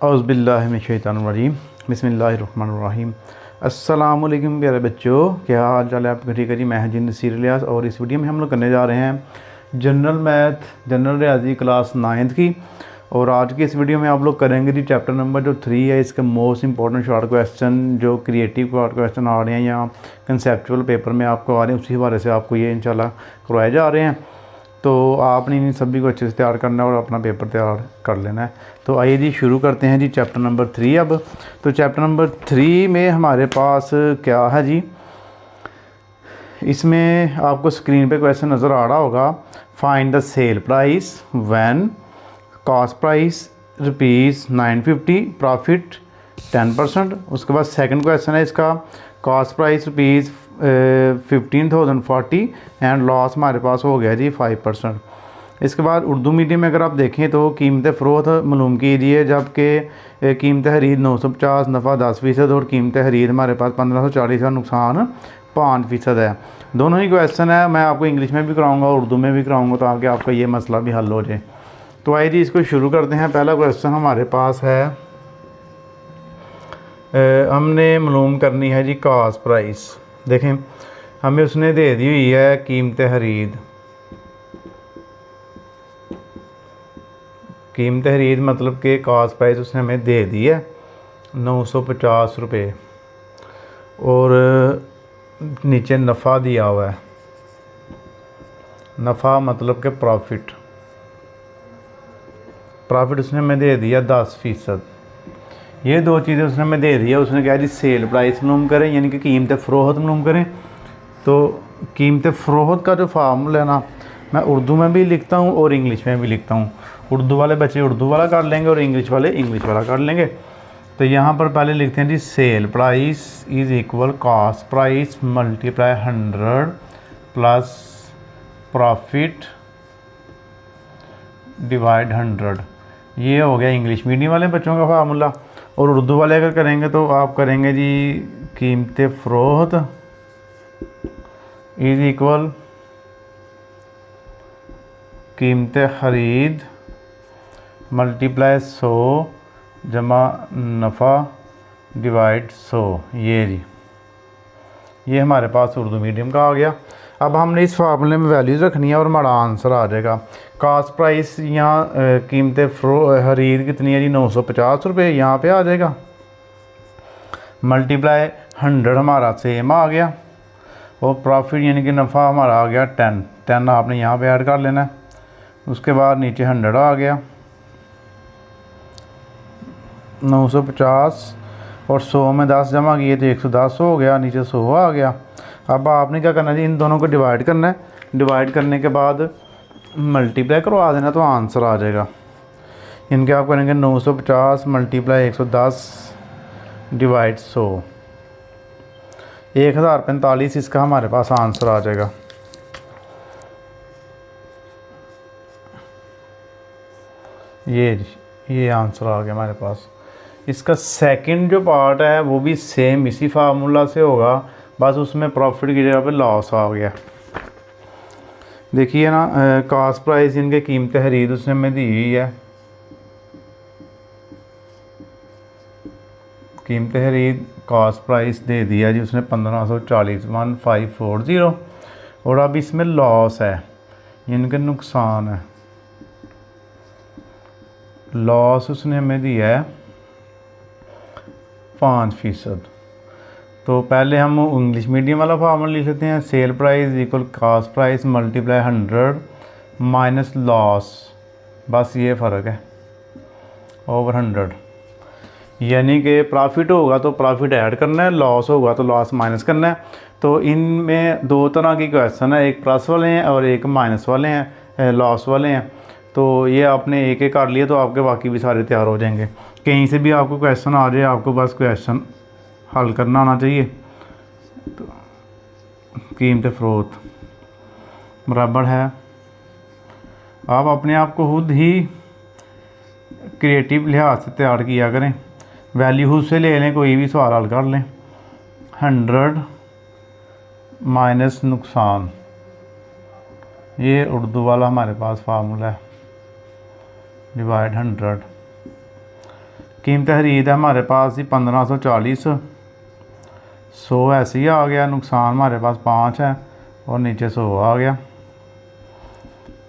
औज़ुबिल्लाहिमिनश्शैतानिर्रजीम बिस्मिल्लाहिर्रहमानिर्रहीम। अस्सलाम वालेकुम प्यारे बच्चों, क्या हाल चाल है आपका? ठीक है जी, मैं हूं नसीर इलियास और इस वीडियो में हम लोग करने जा रहे हैं जनरल मैथ जनरल रियाजी क्लास 9th की। और आज की इस वीडियो में आप लोग करेंगे जी चैप्टर नंबर जो 3 है, इसका मोस्ट इंपॉर्टेंट शॉर्ट क्वेश्चन जो क्रिएटिव शॉर्ट क्वेश्चन आ रहे हैं या कंसेप्चुअल पेपर में आपको आ रहे हैं, उसी हवाले से आपको ये इंशाल्लाह करवाए जा रहे हैं। तो आपने इन सभी को अच्छे से तैयार करना है और अपना पेपर तैयार कर लेना है। तो आइए जी शुरू करते हैं जी चैप्टर नंबर 3। अब तो चैप्टर नंबर 3 में हमारे पास क्या है जी, इसमें आपको स्क्रीन पे क्वेश्चन नज़र आ रहा होगा। Find the sale price when cost price ₹950, profit 10%। उसके बाद सेकंड क्वेश्चन है इसका, कॉस्ट प्राइस ₹15,040 एंड लॉस हमारे पास हो गया जी 5%। इसके बाद उर्दू मीडियम में अगर आप देखें तो कीमत फ़रोख्त मालूम कीजिए, जबकि कीमत खरीद 950, नफ़ा 10% और कीमत खरीद हमारे पास 1540 का नुकसान 5% है। दोनों ही क्वेश्चन है, मैं आपको इंग्लिश में भी कराऊंगा उर्दू में भी कराऊंगा ताकि आपका ये मसला भी हल हो जाए। तो आइए जी इसको शुरू करते हैं। पहला क्वेश्चन हमारे पास है, हमने मालूम करनी है जी कॉस्ट प्राइस। देखें हमें उसने दे दी हुई है कीमत खरीद। कीमत खरीद मतलब कि कॉस्ट प्राइस उसने हमें दे दी है 950 रुपये और नीचे नफ़ा दिया हुआ है। नफ़ा मतलब कि प्रॉफिट उसने हमें दे दिया 10%। ये दो चीज़ें उसने हमें दे दिया। उसने कहा जी सेल प्राइस मालूम करें, यानी कि कीमत फ़रोख्त मालूम करें। तो कीमत फ़रोख्त का जो फार्मूला है ना, मैं उर्दू में भी लिखता हूँ और इंग्लिश में भी लिखता हूँ। उर्दू वाले बच्चे उर्दू वाला कर लेंगे और इंग्लिश वाले इंग्लिश वाला कर लेंगे। तो यहाँ पर पहले लिखते हैं जी sale price is equal cost price multiply 100 plus profit divide 100। ये हो गया इंग्लिश मीडियम वाले बच्चों का फार्मूला। और उर्दू वाले अगर करेंगे तो आप करेंगे जी कीमत फ़रोख्त इज़ इक्वल कीमत खरीद मल्टीप्लाई 100 जमा नफ़ा डिवाइड 100। ये जी ये हमारे पास उर्दू मीडियम का आ गया। अब हमने इस फार्मूले में वैल्यूज़ रखनी है और हमारा आंसर आ जाएगा। कॉस्ट प्राइस यहाँ कीमत खरीद कितनी है जी 950 रुपये, यहाँ पे आ जाएगा। मल्टीप्लाई 100 हमारा सेम आ गया और प्रॉफिट यानी कि नफ़ा हमारा आ गया 10 आपने यहाँ पे ऐड कर लेना है। उसके बाद नीचे 100 आ गया, 950 और 100 में 10 जमा किए तो 110 हो गया, नीचे 100 आ गया। अब आपने क्या करना है, इन दोनों को डिवाइड करना है। डिवाइड करने के बाद मल्टीप्लाई करवा देना तो आंसर आ जाएगा। इनके आप करेंगे 950 मल्टीप्लाई 110 डिवाइड 100, 1045 इसका हमारे पास आंसर आ जाएगा। ये आंसर आ गया हमारे पास। इसका सेकंड जो पार्ट है वो भी सेम इसी फार्मूला से होगा, बस उसमें प्रॉफिट की जगह पे लॉस आ गया। देखिए ना, कॉस्ट प्राइस इनके कीमत खरीद उसने हमें दी हुई है। कीमत खरीद कॉस्ट प्राइस दे दिया जी उसने 1540 1540। और अब इसमें लॉस है, इनके नुकसान है। लॉस उसने हमें दिया है 5%। तो पहले हम इंग्लिश मीडियम वाला फार्मूला लिख लेते हैं। Sale price equal cost price multiply 100 minus loss, बस ये फ़र्क है, ओवर 100। यानी कि प्रॉफिट होगा तो प्रॉफिट ऐड करना है, लॉस होगा तो लॉस माइनस करना है। तो इनमें दो तरह की क्वेश्चन है, एक प्लस वाले हैं और एक माइनस वाले हैं, लॉस वाले हैं। तो ये आपने एक एक कर लिया तो आपके बाकी भी सारे तैयार हो जाएंगे। कहीं से भी आपको क्वेश्चन आ जाए, आपको बस क्वेश्चन हल करना आना चाहिए। तो कीमत फ़रोख्त बराबर है, आप अपने आप को खुद ही क्रिएटिव लिहाज से तैयार किया करें। वैल्यू से ले लें, कोई भी सवाल हल कर लें। 100 माइनस नुकसान, ये उर्दू वाला हमारे पास फार्मूला है, डिवाइड 100। कीमत खरीद है हमारे पास जी 1540, 100 ऐसे ही आ गया। नुकसान हमारे पास 5 है और नीचे 100 आ गया।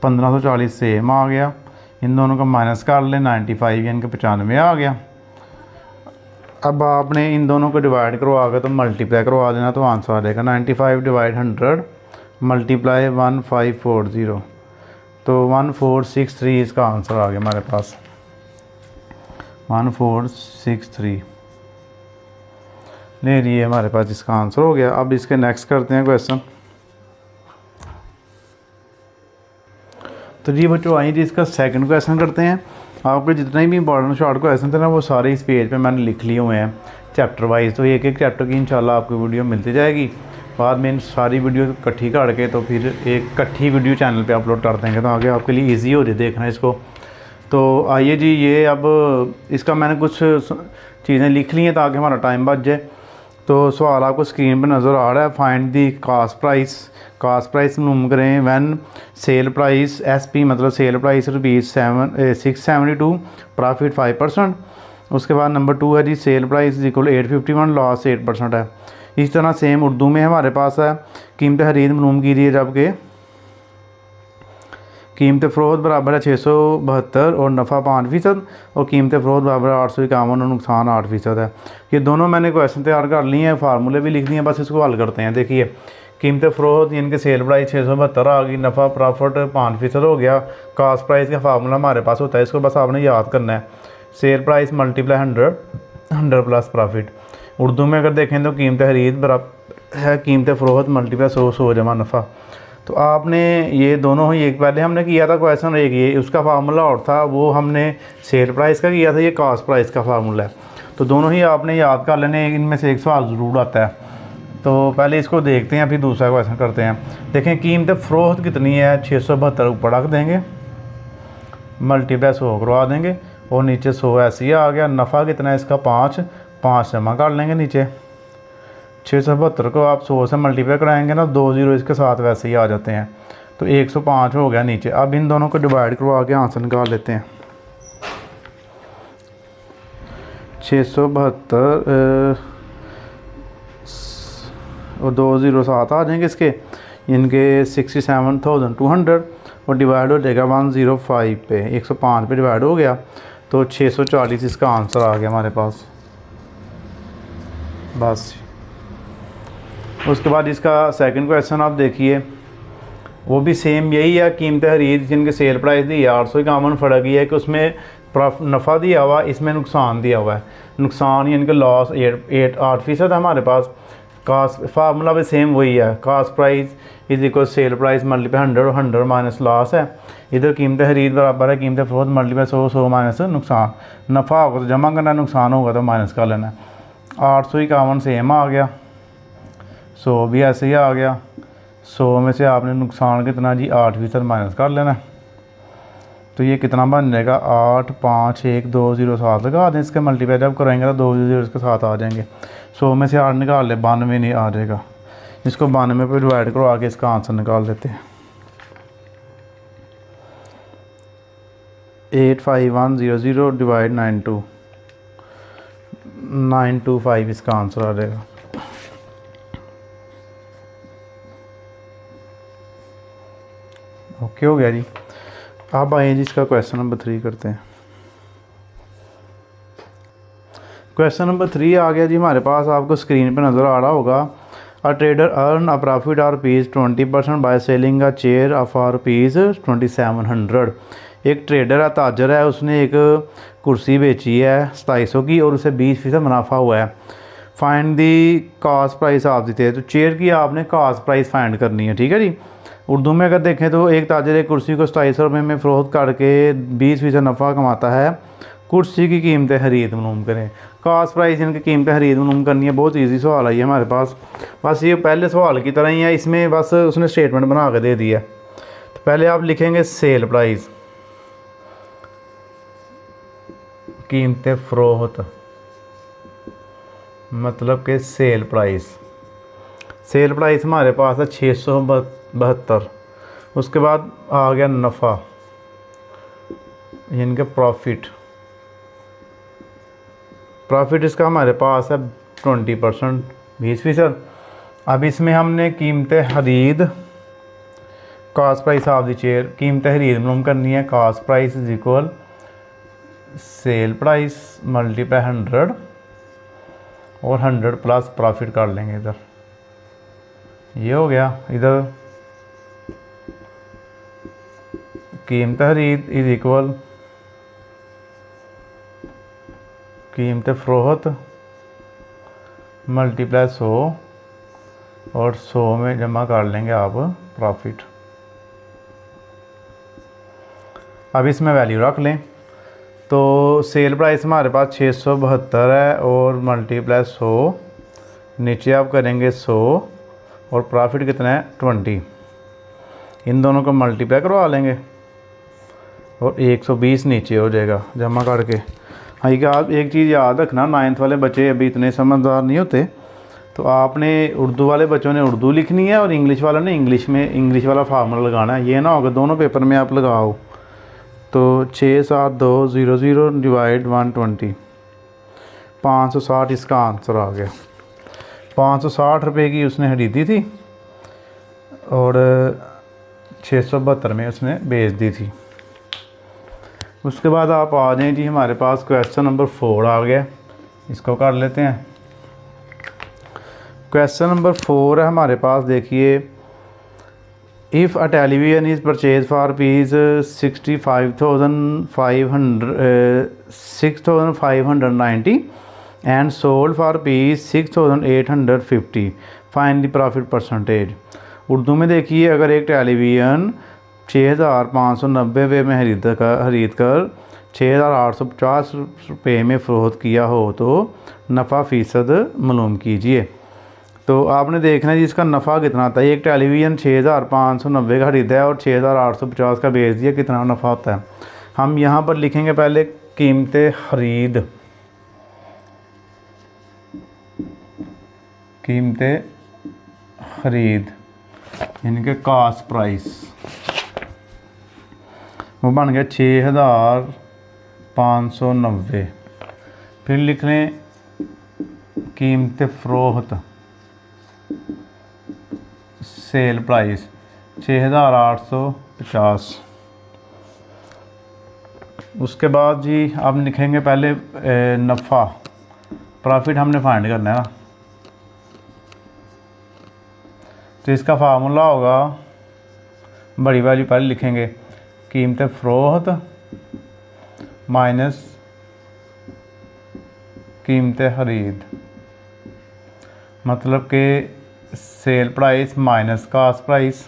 1540 सेम आ गया, इन दोनों को माइनस कर लें, 95 यानी कि 95 आ गया। अब आपने इन दोनों को डिवाइड करवा के तो मल्टीप्लाई करवा देना, तो आंसर आ जाएगा 95 डिवाइड 100 मल्टीप्लाई 1540, तो 1463 इसका आंसर आ गया हमारे पास, 1463 ले लिए हमारे पास इसका आंसर हो गया। अब इसके नेक्स्ट करते हैं क्वेश्चन। तो जी बच्चों आइए जी इसका सेकंड क्वेश्चन करते हैं। आपके जितने भी इंपॉर्टेंट शॉर्ट क्वेश्चन थे ना वो सारे इस पेज पे मैंने लिख लिए हुए हैं चैप्टर वाइज, तो एक एक चैप्टर की इंशाल्लाह आपको वीडियो मिलती जाएगी। बाद में इन सारी वीडियो इकट्ठी करके तो फिर एक इकट्ठी वीडियो चैनल पे अपलोड कर देंगे, तो आगे आपके लिए ईजी हो जाए देखना इसको। तो आइए जी, ये अब इसका मैंने कुछ चीज़ें लिख ली हैं ताकि हमारा टाइम बच जाए। तो सवाल आपको स्क्रीन पर नज़र आ रहा है, find the cost price. Cost price मालूम करें व्हेन सेल प्राइस SP मतलब सेल प्राइस ₹672, प्रॉफिट 5%। उसके बाद नंबर 2 है जी सेल प्राइस इक्वल 851, लॉस 8% है। इस तरह सेम उर्दू में हमारे पास है, कीमत खरीद मालूम कीजिए जबकि कीमत फ़रोख्त बराबर है 672 और नफ़ा 5% और कीमत फ़रोख्त बराबर है 851 और नुकसान 8% है। ये दोनों मैंने क्वेश्चन तैयार कर लिए हैं, फार्मूले भी लिख दिए हैं, बस इसको हल करते हैं। देखिए कीमत फ़रोख्त यानी कि सेल प्राइस 672 आ गई, नफ़ा प्रॉफिट 5% हो गया। कास्ट प्राइस का फार्मूला हमारे पास होता है, इसको बस आपने याद करना है, sale price multiply 100 plus profit. Urdu में अगर देखें तो कीमत खरीद बराबर है कीमत फ़रोख्त मल्टीप्लाई 100 जमा नफ़ा। तो आपने ये दोनों ही, एक पहले हमने किया था क्वेश्चन, एक ये उसका फार्मूला और था, वो हमने सेल प्राइस का किया था, ये कास्ट प्राइस का फार्मूला है। तो दोनों ही आपने याद कर लेने, इनमें से एक सवाल ज़रूर आता है। तो पहले इसको देखते हैं फिर दूसरा क्वेश्चन करते हैं। देखें कीमत फ़रोख्त कितनी है, 672 ऊपर रख देंगे, मल्टीप्लाई 100 करवा देंगे और नीचे 100 ऐसे ही आ गया। नफ़ा कितना है इसका 5 जमा कर लेंगे नीचे। 672 को आप 100 से मल्टीप्लाई कराएंगे ना, 2 0 इसके साथ वैसे ही आ जाते हैं, तो 105 हो गया नीचे। अब इन दोनों को डिवाइड करवा के आंसर निकाल लेते हैं। 672 और 2 0 साथ आ जाएंगे इसके, इनके 67,200 और डिवाइड हो जाएगा 105 पे, 105 पे डिवाइड हो गया, तो 640 इसका आंसर आ गया हमारे पास। बस उसके बाद इसका सेकंड क्वेश्चन आप देखिए, वो भी सेम यही है, कीमत खरीद जिनके सेल प्राइस दी है 800 का, अमन फ़र्क ये है कि उसमें नफ़ा दिया हुआ, इसमें नुकसान दिया हुआ है। नुकसान यानी कि लॉस 8% है हमारे पास। कास्ट फार्मूला भी सेम वही है, cost price is equal sale price multiply 100 और 100 माइनस लॉस है। इधर कीमत खरीद बराबर है कीमत फ़रोख्त मल्टीप्लाई 100 माइनस नुकसान। नफ़ा होगा तो जमा करना, नुकसान होगा तो माइनस कर लेना। 851 सेम आ गया, 100 भी ऐसे ही आ गया। 100 में से आपने नुकसान कितना जी 8% माइनस कर लेना, तो ये कितना बन जाएगा 8 5 1 2 0 7 लगा दें इसके, मल्टीप्लाई जब करेंगे तो 2 0 इसके साथ आ जाएंगे। 100 में से 8 निकाल ले, 92 नहीं आ जाएगा, इसको 92 पे डिवाइड करो, आगे इसका आंसर निकाल देते हैं। 85100 डिवाइड 925 इसका आंसर आ जाएगा। ओके हो गया जी। अब आइए जी इसका क्वेश्चन नंबर 3 करते हैं। क्वेश्चन नंबर 3 आ गया जी हमारे पास, आपको स्क्रीन पे नज़र आ रहा होगा। A trader earn a profit of ₹20% by selling a chair of ₹2700। एक ट्रेडर है, ताजर है, उसने एक कुर्सी बेची है 2700 की और उसे 20% मुनाफा हुआ है। Find the cost price of the थे, तो चेयर की आपने कास्ट प्राइस फाइंड करनी है, ठीक है जी। उर्दू में अगर देखें तो एक ताजर एक कुर्सी को 2700 रुपये में फ़रोख्त करके 20% नफ़ा कमाता है। कुर्सी की कीमत खरीद मालूम करें। कास्ट प्राइस इनकी कीमत खरीद मालूम करनी है, बहुत इजी सवाल है ये हमारे पास। बस ये पहले सवाल की तरह ही है, इसमें बस उसने स्टेटमेंट बना के दे दिया है। तो पहले आप लिखेंगे सेल प्राइस, कीमत फ़रोख्त मतलब कि सेल प्राइस। सेल प्राइस हमारे पास है 672। उसके बाद आ गया नफ़ा यानी कि प्रॉफिट, प्रॉफिट इसका हमारे पास है 20%, 20%। अब इसमें हमने कीमत खरीद cost price of the share, कीमत खरीद मालूम करनी है। Cost price is equal sale price multiply 100 और 100 प्लस प्रॉफिट कर लेंगे इधर, ये हो गया। इधर कीमत खरीद इज इक्वल कीमत फ़रोख्त मल्टीप्लाई 100 और 100 में जमा कर लेंगे आप प्रॉफिट। अब इसमें वैल्यू रख लें तो सेल प्राइस हमारे पास 672 है और मल्टीप्लाई 100, नीचे आप करेंगे 100 और प्रॉफिट कितना है 20। इन दोनों को मल्टीप्लाई करवा लेंगे और 120 नीचे हो जाएगा जमा करके। हाँ, ये आप एक चीज़ याद रखना, 9th वाले बच्चे अभी इतने समझदार नहीं होते, तो आपने उर्दू वाले बच्चों ने उर्दू लिखनी है और इंग्लिश वाला ने इंग्लिश में इंग्लिश वाला फार्मूला लगाना है। ये ना होगा दोनों पेपर में आप लगाओ। तो 67200 डिवाइड 120, 560 इसका आंसर आ गया। 560 रुपये की उसने खरीदी थी और 672 में उसने बेच दी थी। उसके बाद आप आ जाएं जी, हमारे पास क्वेश्चन नंबर 4 आ गया, इसको कर लेते हैं। क्वेश्चन नंबर 4 है हमारे पास, देखिए if a television is purchase for rupees 6590 and sold for rupees 6850, find the profit percentage. Urdu में देखिए, अगर एक टेलीविज़न 6590 रुपये में खरीद कर 6850 रुपये में फ़रोख्त किया हो तो नफ़ा फ़ीसद मालूम कीजिए। तो आपने देखना है जी इसका नफ़ा कितना आता है। एक टेलीविज़न 6590 का खरीदा है और 6850 का बेच दिया, कितना नफ़ा होता है। हम यहाँ पर लिखेंगे पहले कीमत खरीद, कीमत खरीद यानी कि कास्ट प्राइस, वो बन गया 6590। फिर लिख लें कीमत फ़रोख्त सेल प्राइस 6850। उसके बाद जी आप लिखेंगे पहले नफ़ा, प्रॉफिट हमने फाइंड करना है ना, तो इसका फार्मूला होगा, बड़ी वैल्यू पहले लिखेंगे कीमत फ़रोख्त माइनस कीमत खरीद, मतलब कि sale price minus cost price.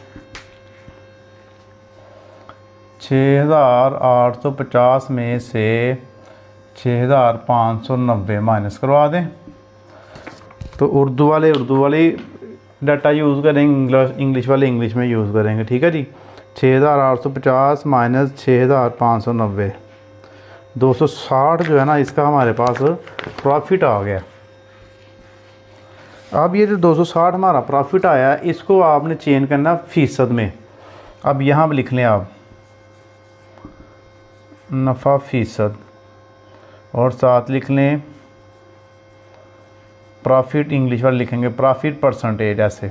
6850 में से 6590 माइनस करवा दें। तो उर्दू वाले डाटा यूज़ करेंगे, इंग्लिश वाले इंग्लिश में यूज़ करेंगे, ठीक है जी। 6850 माइनस 6590, 260 जो है ना, इसका हमारे पास प्रॉफिट आ गया। अब ये जो 260 हमारा प्रॉफिट आया है, इसको आपने चेंज करना फ़ीसद में। अब यहाँ लिख लें आप नफ़ा फ़ीसद और साथ लिख लें प्रॉफिट, इंग्लिश वाले लिखेंगे प्रॉफिट परसेंटेज ऐसे।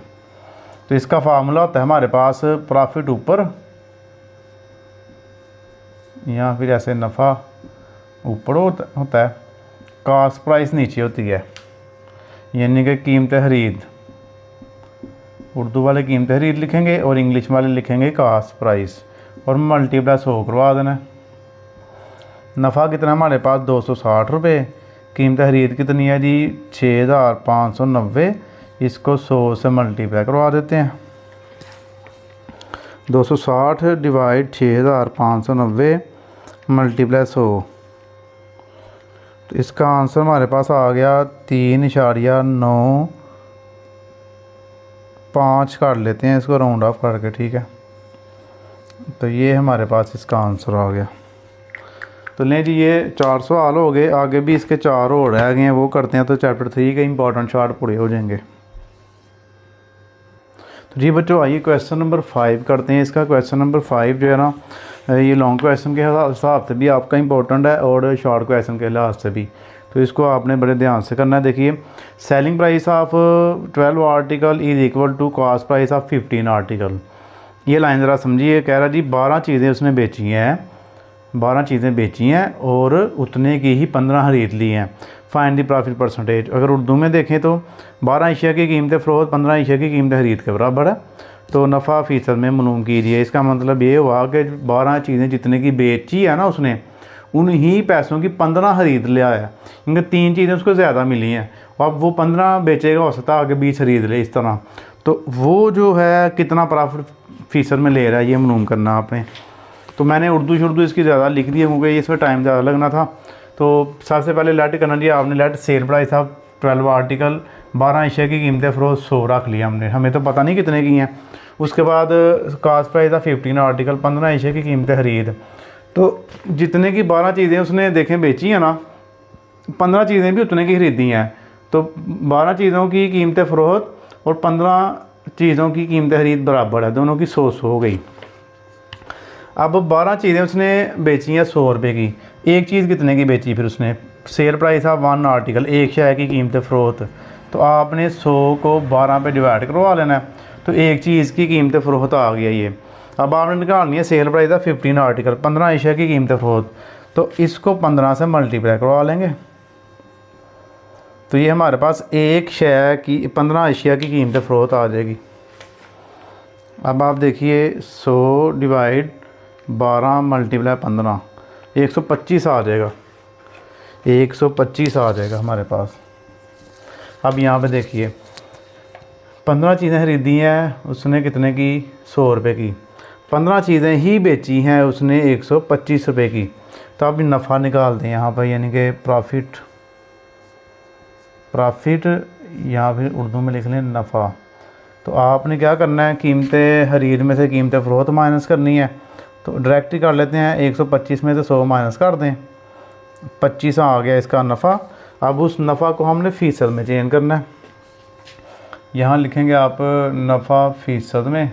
तो इसका फार्मूला होता है हमारे पास प्रॉफिट ऊपर, यहाँ फिर ऐसे नफ़ा ऊपर होता है, कास्ट प्राइस नीचे होती है, यानी कि कीमत खरीद। उर्दू वाले कीमत खरीद लिखेंगे और इंग्लिश वाले लिखेंगे कास्ट प्राइस और मल्टीप्लाई 100 करवा देना। नफ़ा कितना हमारे पास 260 रुपये, कीमत खरीद कितनी है जी 6590, इसको 100 से मल्टीप्लाई करवा देते हैं। 260 डिवाइड 6590 मल्टीप्लाई 100, तो इसका आंसर हमारे पास आ गया 3.95 कर लेते हैं इसको राउंड ऑफ करके, ठीक है। तो ये हमारे पास इसका आंसर आ गया। तो लें जी, ये 4 सवाल हो गए, आगे भी इसके 4 और रह गए हैं, वो करते हैं तो चैप्टर 3 के इंपॉर्टेंट शार्ट पूरे हो जाएंगे। तो जी बच्चों, आइए क्वेश्चन नंबर 5 करते हैं। इसका क्वेश्चन नंबर 5 जो है ना, ये लॉन्ग क्वेश्चन के हिसाब से भी आपका इंपॉर्टेंट है और शॉर्ट क्वेश्चन के लिहाज से भी। तो इसको आपने बड़े ध्यान से करना है। देखिए selling price of 12 article is equal to cost price of 15 article. ये लाइन ज़रा समझिए, कह रहा जी 12 चीज़ें उसने बेची हैं, 12 चीज़ें बेची हैं और उतने की ही 15 खरीद ली हैं। Find the profit percentage. अगर उर्दू में देखें तो 12 अशिया की कीमत फ़रोख्त 15 अशिया की कीमत खरीद के बराबर है, तो नफ़ा फ़ीसद में मालूम कीजिए। इसका मतलब ये हुआ कि 12 चीज़ें जितने की बेची है ना उसने, उन्हीं पैसों की 15 खरीद लिया है, क्योंकि 3 चीज़ें उसको ज़्यादा मिली हैं। अब वो 15 बेचेगा, हो सकता है आगे 20 खरीद ले, इस तरह। तो वो जो है कितना प्रॉफिट फ़ीसद में ले रहा है ये मालूम करना आपने। तो मैंने उर्दू इसकी ज़्यादा लिख दी है क्योंकि इसमें टाइम ज़्यादा लगना था। तो सबसे पहले लेट करना जी आपने, let sell price of 12 article, 12 अशिया की कीमतें फ़रोख्त 100 रख लिया हमने, हमें तो पता नहीं कितने की हैं। उसके बाद कॉस्ट प्राइस ऑफ 15 आर्टिकल, 15 अशिया की कीमतें खरीद। तो जितने की 12 चीज़ें उसने देखें बेची है ना, 15 चीज़ें भी उतने की खरीदी हैं। तो 12 चीज़ों की कीमतें फ़रोख्त और 15 चीज़ों की कीमतें खरीद बराबर है, दोनों की 100 हो गई। अब 12 चीज़ें उसने बेची हैं 100 रुपये की। एक चीज़ कितने की बेची फिर उसने? सेल प्राइस ऑफ 1 आर्टिकल, एक शय की कीमत फ़रोख्त। तो आपने 100 को 12 पे डिवाइड करवा लेना है, तो एक चीज़ की कीमत फ़रोख्त आ गया ये। अब आपने निकालनी है सेल प्राइस ऑफ 15 आर्टिकल, 15 अशिया की कीमत फ़रोख्त। तो इसको 15 से मल्टीप्लाई करवा लेंगे, तो ये हमारे पास एक शय की 15 अशिया की कीमत फ़रोख्त आ जाएगी। अब आप देखिए 100 डिवाइड 12 मल्टीप्लाई 15, 125 आ जाएगा, 125 आ जाएगा हमारे पास। अब यहाँ पे देखिए 15 चीज़ें खरीदी हैं उसने कितने की? 100 रुपये की। 15 चीज़ें ही बेची हैं उसने 125 रुपये की। तो अब नफ़ा निकाल दें यहाँ पर, यानी कि प्रॉफिट यहाँ फिर उर्दू में लिख लें नफ़ा। तो आपने क्या करना है, कीमतें खरीद में से कीमतें फ़रोख्त माइनस करनी है। तो डायरेक्ट ही कर लेते हैं, 125 में से 100 माइनस कर दें, 25 आ गया इसका नफ़ा। अब उस नफ़ा को हमने फ़ीसद में चेंज करना है। यहाँ लिखेंगे आप नफ़ा फ़ीसद में,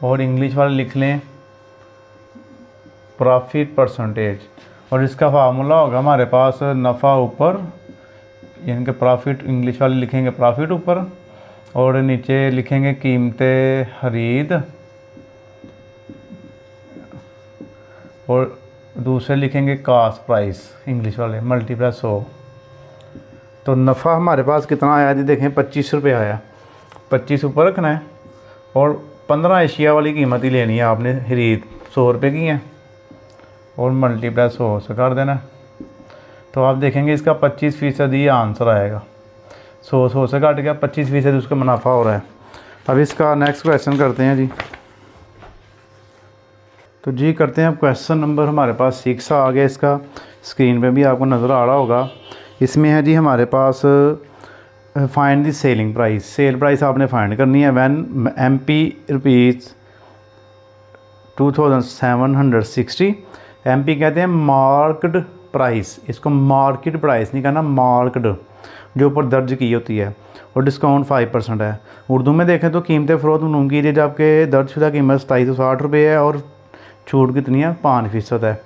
और इंग्लिश वाले लिख लें प्रॉफिट परसेंटेज। और इसका फार्मूला होगा हमारे पास नफ़ा ऊपर, यानी कि प्रॉफिट, इंग्लिश वाले लिखेंगे प्रॉफिट ऊपर, और नीचे लिखेंगे कीमतें खरीद, और दूसरे लिखेंगे कॉस्ट प्राइस, इंग्लिश वाले मल्टीप्लाई 100। तो नफ़ा हमारे पास कितना आया जी? देखें 25 रुपये आया, 25 ऊपर रखना है, और 15 एशिया वाली कीमत ही लेनी है आपने, खरीद 100 रुपये की है, और मल्टीप्लाई 100 से कर देना। तो आप देखेंगे इसका 25% ही आंसर आएगा। 100 से काट गया, 25% उसका मुनाफा हो रहा है। अब इसका नेक्स्ट क्वेश्चन करते हैं जी। तो जी करते हैं अब क्वेश्चन नंबर हमारे पास 6 आ गया, इसका स्क्रीन पे भी आपको नज़र आ रहा होगा। इसमें है जी हमारे पास find the selling price. Sale price आपने फाइंड करनी है व्हेन MP रुपीज़ 2760। MP कहते हैं मार्केट प्राइस, इसको मार्केट प्राइस नहीं कहना, मार्केट जो ऊपर दर्ज की होती है, और डिस्काउंट 5% है। उर्दू में देखें तो कीमतें फ़रोख्त मालूम कीजिए जबकि दर्जशुदा कीमत 2760 रुपये है और छूट कितनी है? 5% है।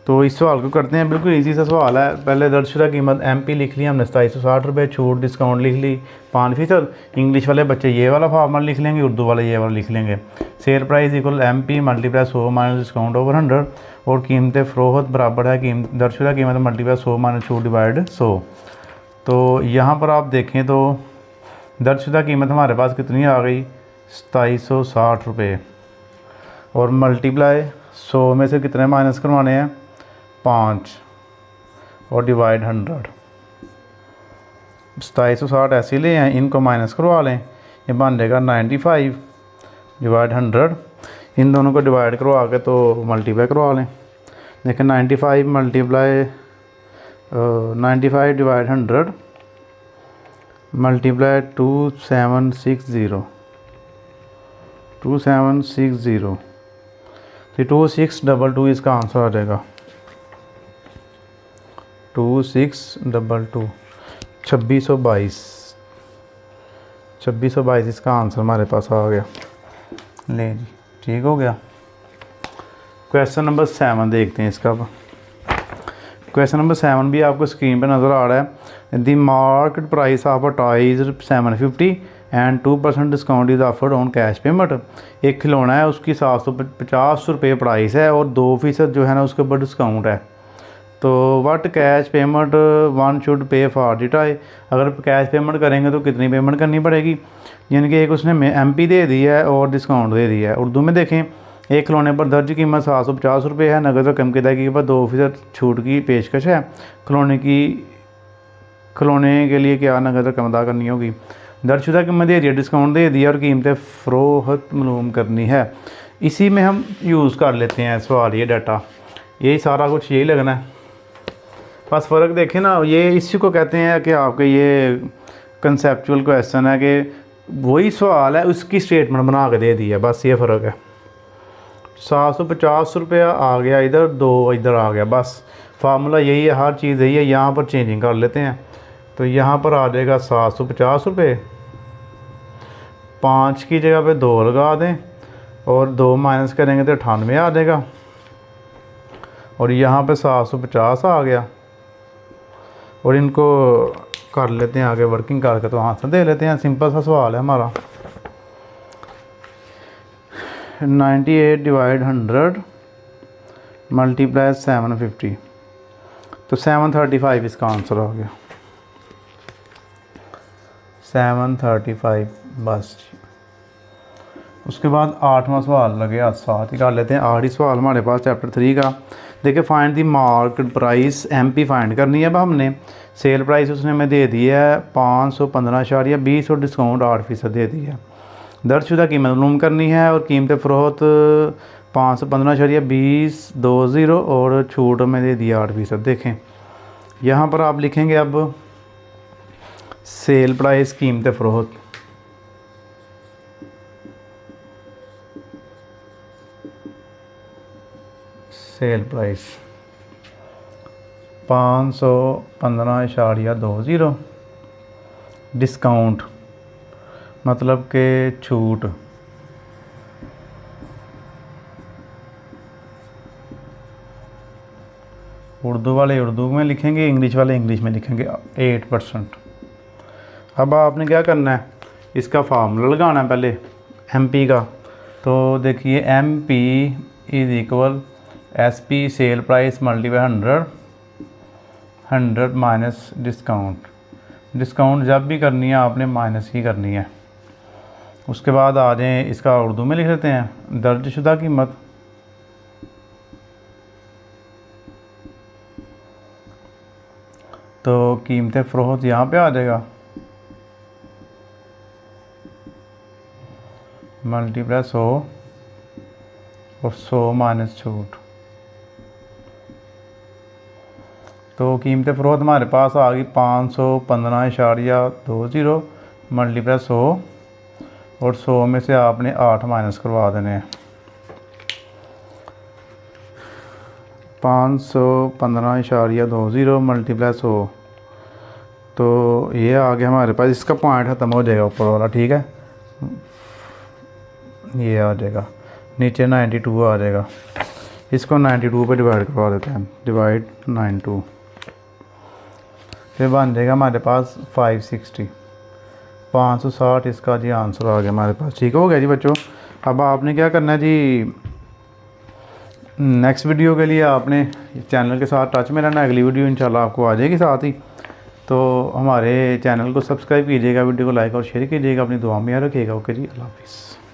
तो इस सवाल को करते हैं, बिल्कुल इजी सा सवाल है। पहले दर्जशुदा कीमत MP लिख ली हमने 2760 रुपये, छूट डिस्काउंट लिख ली 5%। इंग्लिश वाले बच्चे ये वाला फार्मूला लिख लेंगे, उर्दू वाले ये वाला लिख लेंगे। Sale price equal MP multiply 100 minus discount over 100, और कीमतें फ़रोख्त बराबर है दर्जशुदा कीमत मल्टीप्लाई 100 माइनस छूट डिवाइड 100। तो यहाँ पर आप देखें तो दर्जशुदा कीमत हमारे पास कितनी आ गई? 2760 रुपये, और मल्टीप्लाई 100 में से कितने माइनस करवाने हैं? 5, और डिवाइड 100। 2760 ऐसे ले हैं, इनको माइनस करवा लें, ये बन जाएगा 95 डिवाइड 100। इन दोनों को डिवाइड करवा के तो मल्टीप्लाई करवा लें। देखें 95 मल्टीप्लाई 95 डिवाइड 100 मल्टीप्लाई 2760, 2760, तो 2622 इसका आंसर आ जाएगा। 2622, 2622 इसका आंसर हमारे पास आ गया। ले जी, ठीक हो गया। क्वेश्चन नंबर 7 देखते हैं इसका। क्वेश्चन नंबर 7 भी आपको स्क्रीन पर नज़र आ रहा है। The market price of a toy is 750 and 2% discount is offered on cash payment. एक खिलौना है, उसकी 750 रुपये प्राइस है और 2% जो है ना उसके ऊपर डिस्काउंट है। तो what cash payment one should pay for the toy. अगर कैश पेमेंट करेंगे तो कितनी पेमेंट करनी पड़ेगी। यानी कि एक उसने MP दे दी है और डिस्काउंट दे दिया है। उर्दू में देखें, एक खिलौने पर दर्ज कीमत 750 रुपये है, नगद रकम की अदायगी पर 2% छूट की पेशकश है। खिलौने के लिए क्या नगद रकम अदा करनी होगी। दर्जशुदा कीमत दे दिया, डिस्काउंट दे दिया और कीमतें फ़रोख्त मालूम करनी है। इसी में हम यूज़ कर लेते हैं सवाल, ये डाटा, यही सारा कुछ यही लगना है। बस फ़र्क देखें ना, ये इसी को कहते हैं कि आपके ये कंसेप्चुअल क्वेश्चन है कि वही सवाल है उसकी स्टेटमेंट बना के दे दी है, बस ये फ़र्क है। 750 रुपया आ गया इधर, 2 इधर आ गया, बस फार्मूला यही है, हर चीज़ यही है। यहाँ पर चेंजिंग कर लेते हैं, तो यहाँ पर आ जाएगा 750 रुपये, 5 की जगह पे 2 लगा दें और 2 माइनस करेंगे तो 98 आ जाएगा। और यहाँ पे 750 आ गया और इनको कर लेते हैं आगे वर्किंग करके, तो आंसर दे लेते हैं। सिंपल सा सवाल है हमारा। 98 डिवाइड 100 मल्टीप्लाई 750, तो 735 इसका आंसर हो गया, 735 बस। उसके बाद 8वां सवाल लगे, आज साथ ही कर लेते हैं। 8 ही सवाल हमारे पास चैप्टर 3 का। देखिए, find the market price, MP find करनी है। अब हमने सेल प्राइस उसने हमें दे दी है 515.20 और डिस्काउंट 8% दे दी है। दर्जशुदा कीमत मालूम करनी है और कीमत फ़रोख्त 515.20 और छूट में दे दिया 8%। देखें यहाँ पर आप लिखेंगे अब सेल प्राइस कीमत फ़रोख्त, सेल प्राइस 515.20, डिस्काउंट मतलब के छूट, उर्दू वाले उर्दू में लिखेंगे, इंग्लिश वाले इंग्लिश में लिखेंगे 8%। अब आपने क्या करना है, इसका फार्मूला लगाना है पहले MP का। तो देखिए MP is equal SP sale price multiply 100 minus discount. Discount जब भी करनी है आपने माइनस ही करनी है। उसके बाद आ जाएँ, इसका उर्दू में लिख लेते हैं दर्जशुदा कीमत, तो कीमत फ़रोख्त यहाँ पे आ जाएगा मल्टीप्लाई 100 और 100 माइनस छूट, तो कीमत फ़रोख्त हमारे पास आ गई 515.20 मल्टीप्लाई 100 और 100 में से आपने 8 माइनस करवा देने हैं। 515.20 मल्टीप्लाई 100, तो ये आ गया हमारे पास। इसका पॉइंट ख़त्म हो जाएगा ऊपर वाला, ठीक है, ये आ जाएगा नीचे 92 आ जाएगा। इसको 92 पे डिवाइड करवा देते हैं, डिवाइड 92, फिर बन जाएगा हमारे पास 560, 560 इसका जी आंसर आ गया हमारे पास। ठीक हो गया जी बच्चों। अब आपने क्या करना है जी, नेक्स्ट वीडियो के लिए आपने चैनल के साथ टच में रहना। अगली वीडियो इंशाल्लाह आपको आ जाएगी साथ ही, तो हमारे चैनल को सब्सक्राइब कीजिएगा, वीडियो को लाइक और शेयर कीजिएगा, अपनी दुआ में याद रखिएगा। ओके जी, अल्लाह हाफिज़।